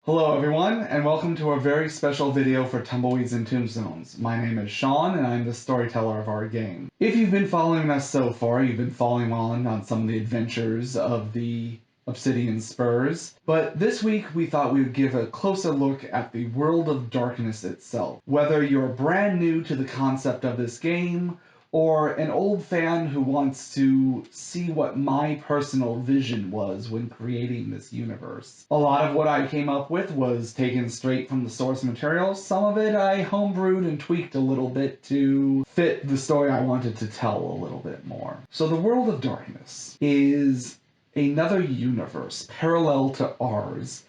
Hello everyone, and welcome to a very special video for Tumbleweeds and Tombstones. My name is Sean, and I'm the storyteller of our game. If you've been following us so far, you've been following on some of the adventures of the Obsidian Spurs, but this week we thought we would give a closer look at the world of darkness itself. Whether you're brand new to the concept of this game, or an old fan who wants to see what my personal vision was when creating this universe. A lot of what I came up with was taken straight from the source material. Some of it I homebrewed and tweaked a little bit to fit the story I wanted to tell a little bit more. So the world of darkness is another universe parallel to ours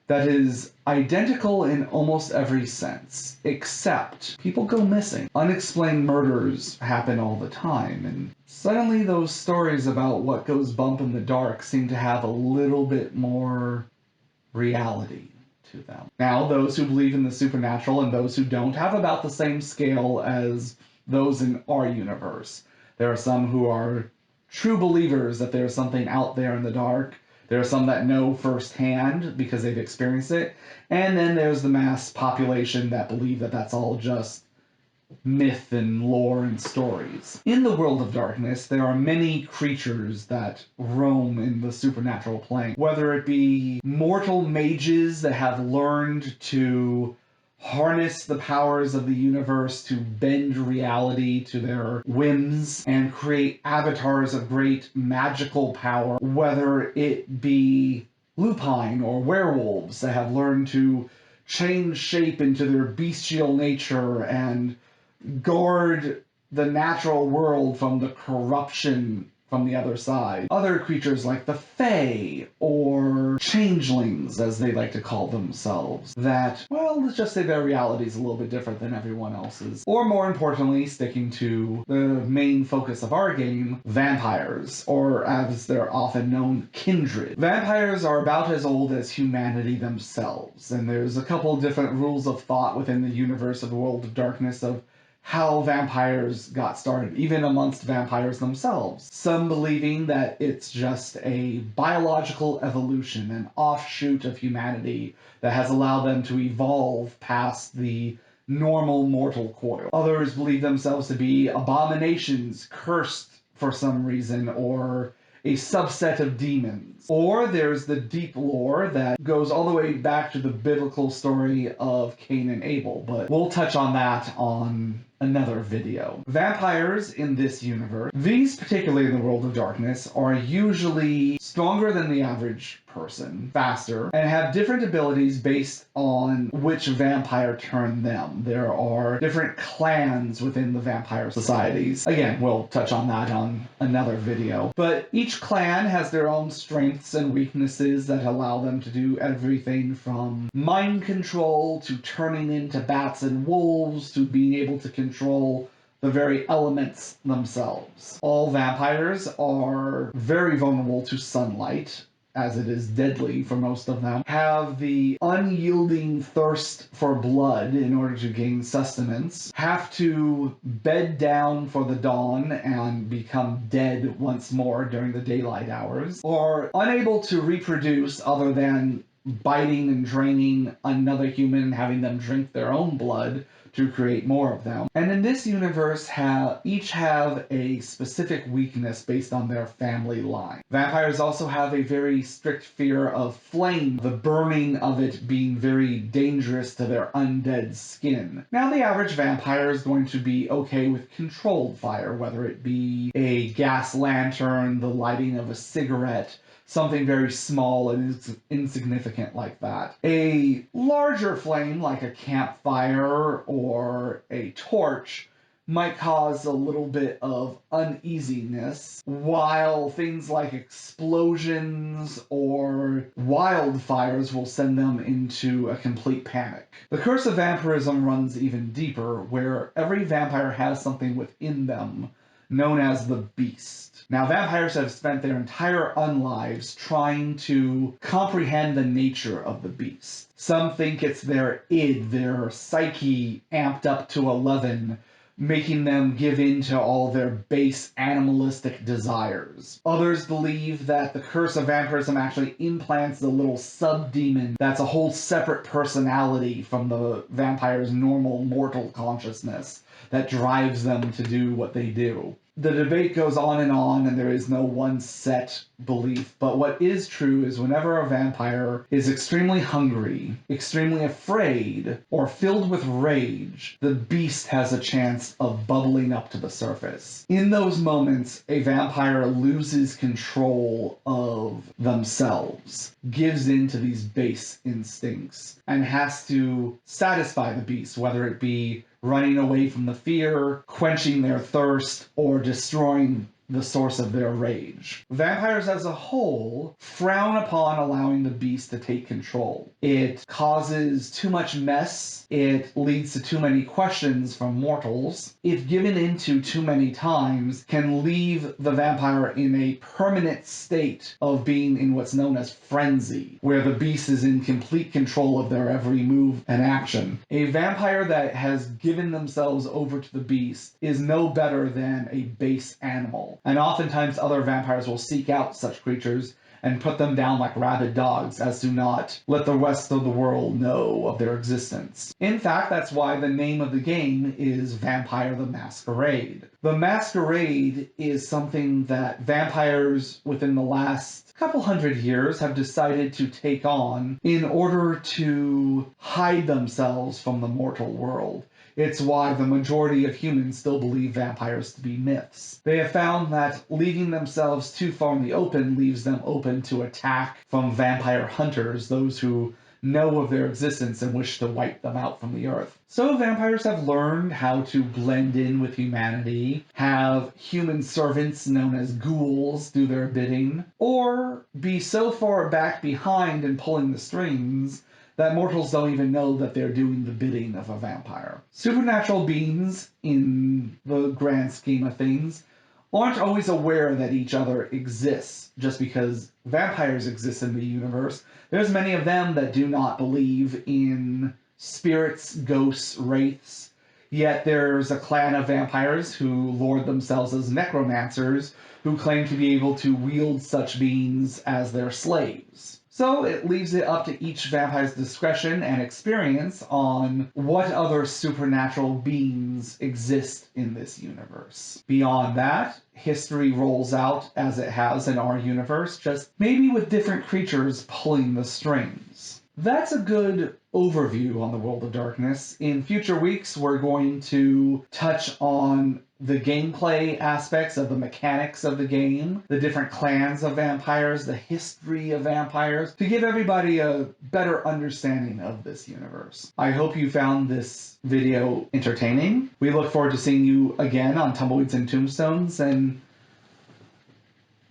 that is identical in almost every sense, except people go missing. Unexplained murders happen all the time, and suddenly those stories about what goes bump in the dark seem to have a little bit more reality to them. Now, those who believe in the supernatural and those who don't have about the same scale as those in our universe. There are some who are true believers that there's something out there in the dark. There are some that know firsthand because they've experienced it. And then there's the mass population that believe that that's all just myth and lore and stories. In the world of darkness, there are many creatures that roam in the supernatural plane. Whether it be mortal mages that have learned to harness the powers of the universe to bend reality to their whims and create avatars of great magical power, whether it be lupine or werewolves that have learned to change shape into their bestial nature and guard the natural world from the corruption from the other side. Other creatures like the Fae, or changelings, as they like to call themselves, that, well, let's just say their reality is a little bit different than everyone else's. Or more importantly, sticking to the main focus of our game, vampires, or as they're often known, kindred. Vampires are about as old as humanity themselves, and there's a couple different rules of thought within the universe of the world of darkness of how vampires got started, even amongst vampires themselves. Some believing that it's just a biological evolution, an offshoot of humanity that has allowed them to evolve past the normal mortal coil. Others believe themselves to be abominations, cursed for some reason, or a subset of demons. Or there's the deep lore that goes all the way back to the biblical story of Cain and Abel, but we'll touch on that on another video. Vampires in this universe, these particularly in the world of darkness, are usually stronger than the average person, faster, and have different abilities based on which vampire turned them. There are different clans within the vampire societies. Again, we'll touch on that on another video. But each clan has their own strengths and weaknesses that allow them to do everything from mind control to turning into bats and wolves to being able to control the very elements themselves. All vampires are very vulnerable to sunlight, as it is deadly for most of them, have the unyielding thirst for blood in order to gain sustenance, have to bed down for the dawn and become dead once more during the daylight hours, are unable to reproduce other than biting and draining another human and having them drink their own blood to create more of them. And in this universe, each have a specific weakness based on their family line. Vampires also have a very strict fear of flame, the burning of it being very dangerous to their undead skin. Now, the average vampire is going to be okay with controlled fire, whether it be a gas lantern, the lighting of a cigarette, something very small and insignificant like that. A larger flame, like a campfire or a torch, might cause a little bit of uneasiness, while things like explosions or wildfires will send them into a complete panic. The curse of vampirism runs even deeper, where every vampire has something within them known as the beast. Now, vampires have spent their entire unlives trying to comprehend the nature of the beast. Some think it's their id, their psyche amped up to 11, making them give in to all their base animalistic desires. Others believe that the curse of vampirism actually implants a little sub-demon that's a whole separate personality from the vampire's normal mortal consciousness that drives them to do what they do. The debate goes on, and there is no one set belief, but what is true is whenever a vampire is extremely hungry, extremely afraid, or filled with rage, the beast has a chance of bubbling up to the surface. In those moments, a vampire loses control of themselves, gives in to these base instincts, and has to satisfy the beast, whether it be running away from the fear, quenching their thirst, or destroying the source of their rage. Vampires as a whole frown upon allowing the beast to take control. It causes too much mess. It leads to too many questions from mortals. If given into too many times, can leave the vampire in a permanent state of being in what's known as frenzy, where the beast is in complete control of their every move and action. A vampire that has given themselves over to the beast is no better than a base animal. And oftentimes other vampires will seek out such creatures and put them down like rabid dogs as to not let the rest of the world know of their existence. In fact, that's why the name of the game is Vampire the Masquerade. The Masquerade is something that vampires within the last couple hundred years have decided to take on in order to hide themselves from the mortal world. It's why the majority of humans still believe vampires to be myths. They have found that leaving themselves too far in the open leaves them open to attack from vampire hunters, those who know of their existence and wish to wipe them out from the earth. So vampires have learned how to blend in with humanity, have human servants known as ghouls do their bidding, or be so far back behind and pulling the strings that mortals don't even know that they're doing the bidding of a vampire. Supernatural beings, in the grand scheme of things, aren't always aware that each other exists. Just because vampires exist in the universe, there's many of them that do not believe in spirits, ghosts, wraiths. Yet there's a clan of vampires who lord themselves as necromancers, who claim to be able to wield such beings as their slaves. So it leaves it up to each vampire's discretion and experience on what other supernatural beings exist in this universe. Beyond that, history rolls out as it has in our universe, just maybe with different creatures pulling the strings. That's a good overview on the World of Darkness. In future weeks, we're going to touch on the gameplay aspects of the mechanics of the game, the different clans of vampires, the history of vampires, to give everybody a better understanding of this universe. I hope you found this video entertaining. We look forward to seeing you again on Tumbleweeds and Tombstones, and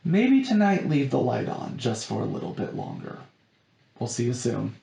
maybe tonight leave the light on just for a little bit longer. We'll see you soon.